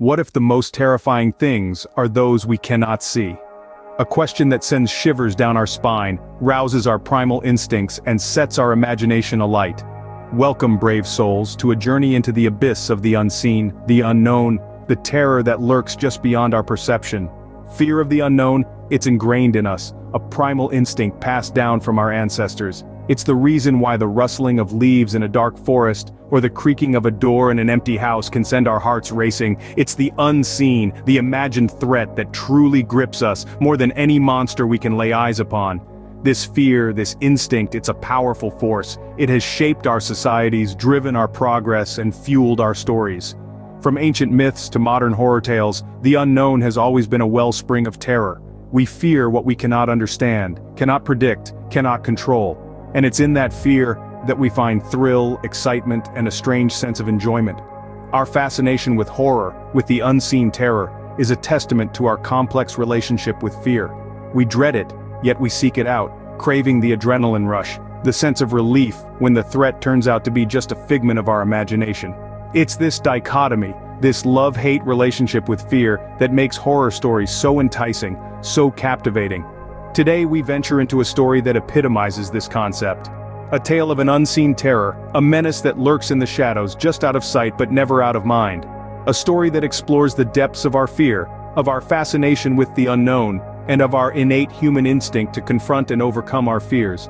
What if the most terrifying things are those we cannot see? A question that sends shivers down our spine, rouses our primal instincts, and sets our imagination alight. Welcome, brave souls, to a journey into the abyss of the unseen, the unknown, the terror that lurks just beyond our perception. Fear of the unknown, it's ingrained in us, a primal instinct passed down from our ancestors. It's the reason why the rustling of leaves in a dark forest, or the creaking of a door in an empty house can send our hearts racing. It's the unseen, the imagined threat that truly grips us more than any monster we can lay eyes upon. This fear, this instinct, it's a powerful force. It has shaped our societies, driven our progress, and fueled our stories. From ancient myths to modern horror tales, the unknown has always been a wellspring of terror. We fear what we cannot understand, cannot predict, cannot control. And it's in that fear that we find thrill, excitement, and a strange sense of enjoyment. Our fascination with horror, with the unseen terror, is a testament to our complex relationship with fear. We dread it, yet we seek it out, craving the adrenaline rush, the sense of relief when the threat turns out to be just a figment of our imagination. It's this dichotomy, this love-hate relationship with fear, that makes horror stories so enticing, so captivating. Today we venture into a story that epitomizes this concept. A tale of an unseen terror, a menace that lurks in the shadows, just out of sight but never out of mind. A story that explores the depths of our fear, of our fascination with the unknown, and of our innate human instinct to confront and overcome our fears.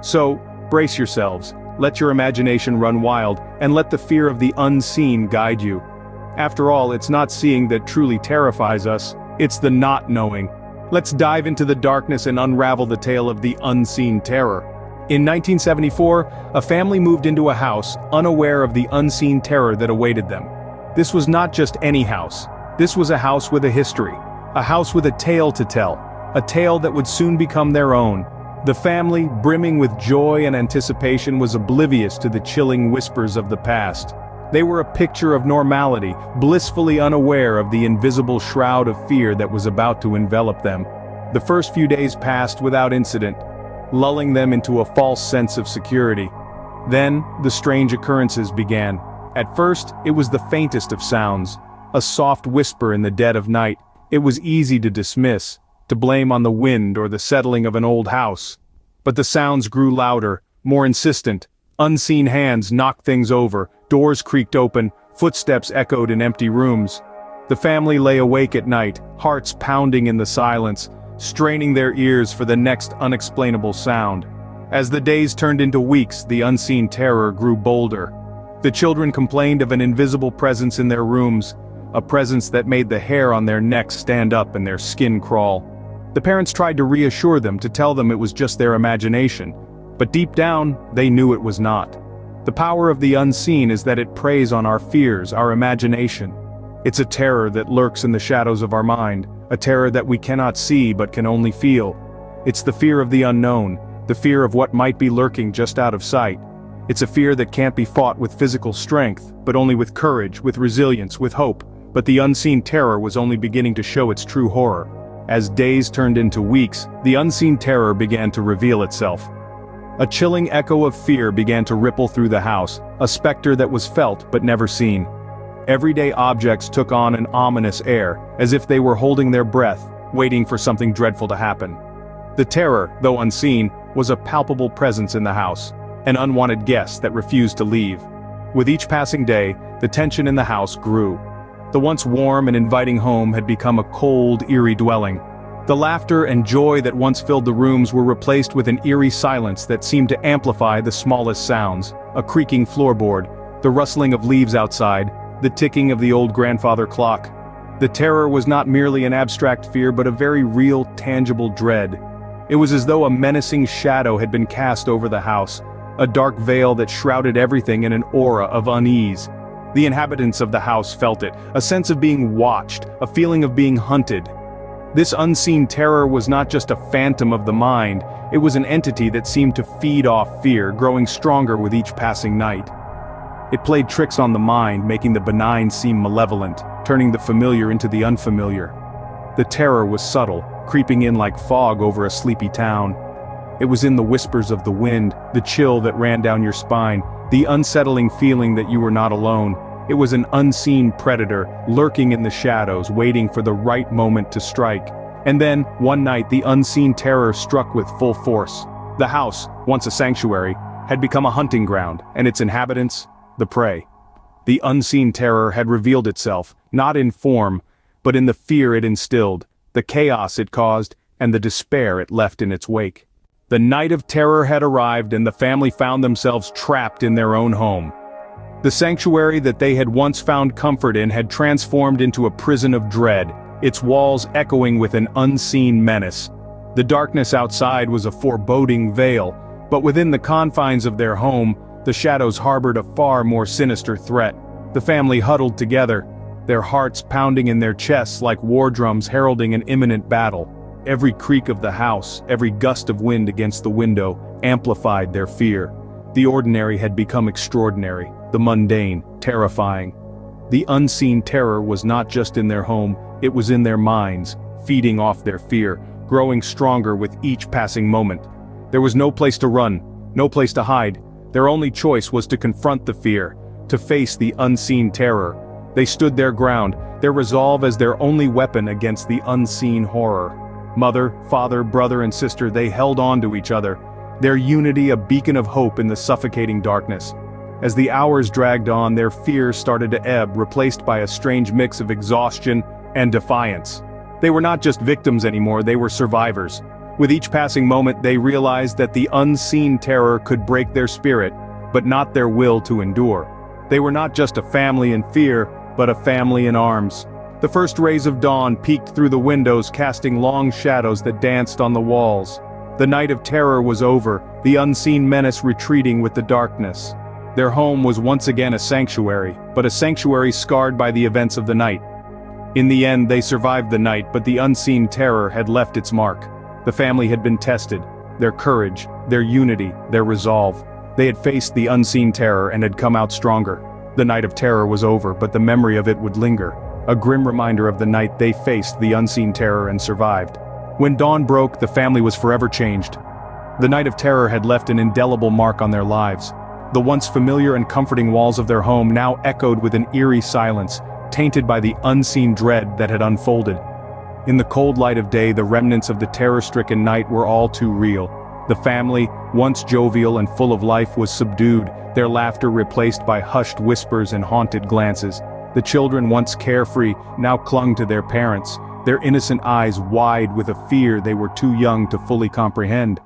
So, brace yourselves, let your imagination run wild, and let the fear of the unseen guide you. After all, it's not seeing that truly terrifies us, it's the not knowing. Let's dive into the darkness and unravel the tale of the unseen terror. In 1974, a family moved into a house, unaware of the unseen terror that awaited them. This was not just any house. This was a house with a history. A house with a tale to tell. A tale that would soon become their own. The family, brimming with joy and anticipation, was oblivious to the chilling whispers of the past. They were a picture of normality, blissfully unaware of the invisible shroud of fear that was about to envelop them. The first few days passed without incident, lulling them into a false sense of security. Then, the strange occurrences began. At first, it was the faintest of sounds, a soft whisper in the dead of night. It was easy to dismiss, to blame on the wind or the settling of an old house. But the sounds grew louder, more insistent. Unseen hands knocked things over, doors creaked open, footsteps echoed in empty rooms. The family lay awake at night, hearts pounding in the silence, straining their ears for the next unexplainable sound. As the days turned into weeks, the unseen terror grew bolder. The children complained of an invisible presence in their rooms, a presence that made the hair on their necks stand up and their skin crawl. The parents tried to reassure them, to tell them it was just their imagination. But deep down, they knew it was not. The power of the unseen is that it preys on our fears, our imagination. It's a terror that lurks in the shadows of our mind, a terror that we cannot see but can only feel. It's the fear of the unknown, the fear of what might be lurking just out of sight. It's a fear that can't be fought with physical strength, but only with courage, with resilience, with hope. But the unseen terror was only beginning to show its true horror. As days turned into weeks, the unseen terror began to reveal itself. A chilling echo of fear began to ripple through the house, a specter that was felt but never seen. Everyday objects took on an ominous air, as if they were holding their breath, waiting for something dreadful to happen. The terror, though unseen, was a palpable presence in the house, an unwanted guest that refused to leave. With each passing day, the tension in the house grew. The once warm and inviting home had become a cold, eerie dwelling. The laughter and joy that once filled the rooms were replaced with an eerie silence that seemed to amplify the smallest sounds: a creaking floorboard, the rustling of leaves outside, the ticking of the old grandfather clock. The terror was not merely an abstract fear but a very real, tangible dread. It was as though a menacing shadow had been cast over the house, a dark veil that shrouded everything in an aura of unease. The inhabitants of the house felt it, a sense of being watched, a feeling of being hunted. This unseen terror was not just a phantom of the mind, it was an entity that seemed to feed off fear, growing stronger with each passing night. It played tricks on the mind, making the benign seem malevolent, turning the familiar into the unfamiliar. The terror was subtle, creeping in like fog over a sleepy town. It was in the whispers of the wind, the chill that ran down your spine, the unsettling feeling that you were not alone. It was an unseen predator, lurking in the shadows, waiting for the right moment to strike. And then, one night the unseen terror struck with full force. The house, once a sanctuary, had become a hunting ground, and its inhabitants, the prey. The unseen terror had revealed itself, not in form, but in the fear it instilled, the chaos it caused, and the despair it left in its wake. The night of terror had arrived and the family found themselves trapped in their own home. The sanctuary that they had once found comfort in had transformed into a prison of dread, its walls echoing with an unseen menace. The darkness outside was a foreboding veil, but within the confines of their home, the shadows harbored a far more sinister threat. The family huddled together, their hearts pounding in their chests like war drums heralding an imminent battle. Every creak of the house, every gust of wind against the window, amplified their fear. The ordinary had become extraordinary, the mundane, terrifying. The unseen terror was not just in their home, it was in their minds, feeding off their fear, growing stronger with each passing moment. There was no place to run, no place to hide. Their only choice was to confront the fear, to face the unseen terror. They stood their ground, their resolve as their only weapon against the unseen horror. Mother, father, brother and sister, they held on to each other, their unity a beacon of hope in the suffocating darkness. As the hours dragged on, their fear started to ebb, replaced by a strange mix of exhaustion and defiance. They were not just victims anymore, they were survivors. With each passing moment, they realized that the unseen terror could break their spirit, but not their will to endure. They were not just a family in fear, but a family in arms. The first rays of dawn peeked through the windows, casting long shadows that danced on the walls. The night of terror was over, the unseen menace retreating with the darkness. Their home was once again a sanctuary, but a sanctuary scarred by the events of the night. In the end, they survived the night, but the unseen terror had left its mark. The family had been tested, their courage, their unity, their resolve. They had faced the unseen terror and had come out stronger. The night of terror was over, but the memory of it would linger. A grim reminder of the night they faced the unseen terror and survived. When dawn broke, the family was forever changed. The night of terror had left an indelible mark on their lives. The once familiar and comforting walls of their home now echoed with an eerie silence, tainted by the unseen dread that had unfolded. In the cold light of day, the remnants of the terror-stricken night were all too real. The family, once jovial and full of life, was subdued, their laughter replaced by hushed whispers and haunted glances. The children, once carefree, now clung to their parents, their innocent eyes wide with a fear they were too young to fully comprehend.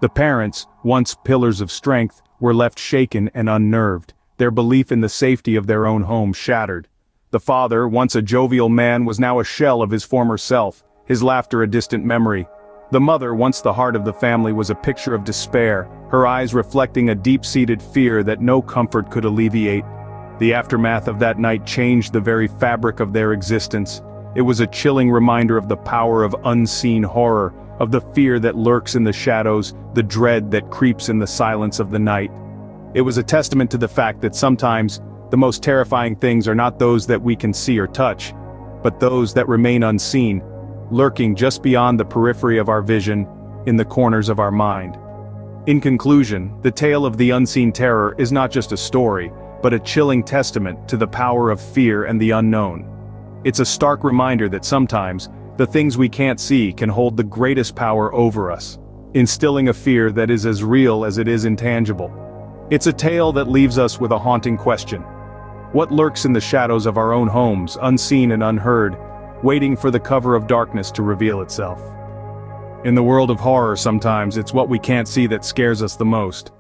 The parents, once pillars of strength, were left shaken and unnerved, their belief in the safety of their own home shattered. The father, once a jovial man, was now a shell of his former self, his laughter a distant memory. The mother, once the heart of the family, was a picture of despair, her eyes reflecting a deep-seated fear that no comfort could alleviate. The aftermath of that night changed the very fabric of their existence. It was a chilling reminder of the power of unseen horror, of the fear that lurks in the shadows, the dread that creeps in the silence of the night. It was a testament to the fact that sometimes, the most terrifying things are not those that we can see or touch, but those that remain unseen, lurking just beyond the periphery of our vision, in the corners of our mind. In conclusion, the tale of the unseen terror is not just a story, but a chilling testament to the power of fear and the unknown. It's a stark reminder that sometimes, the things we can't see can hold the greatest power over us, instilling a fear that is as real as it is intangible. It's a tale that leaves us with a haunting question. What lurks in the shadows of our own homes, unseen and unheard, waiting for the cover of darkness to reveal itself? In the world of horror, sometimes it's what we can't see that scares us the most.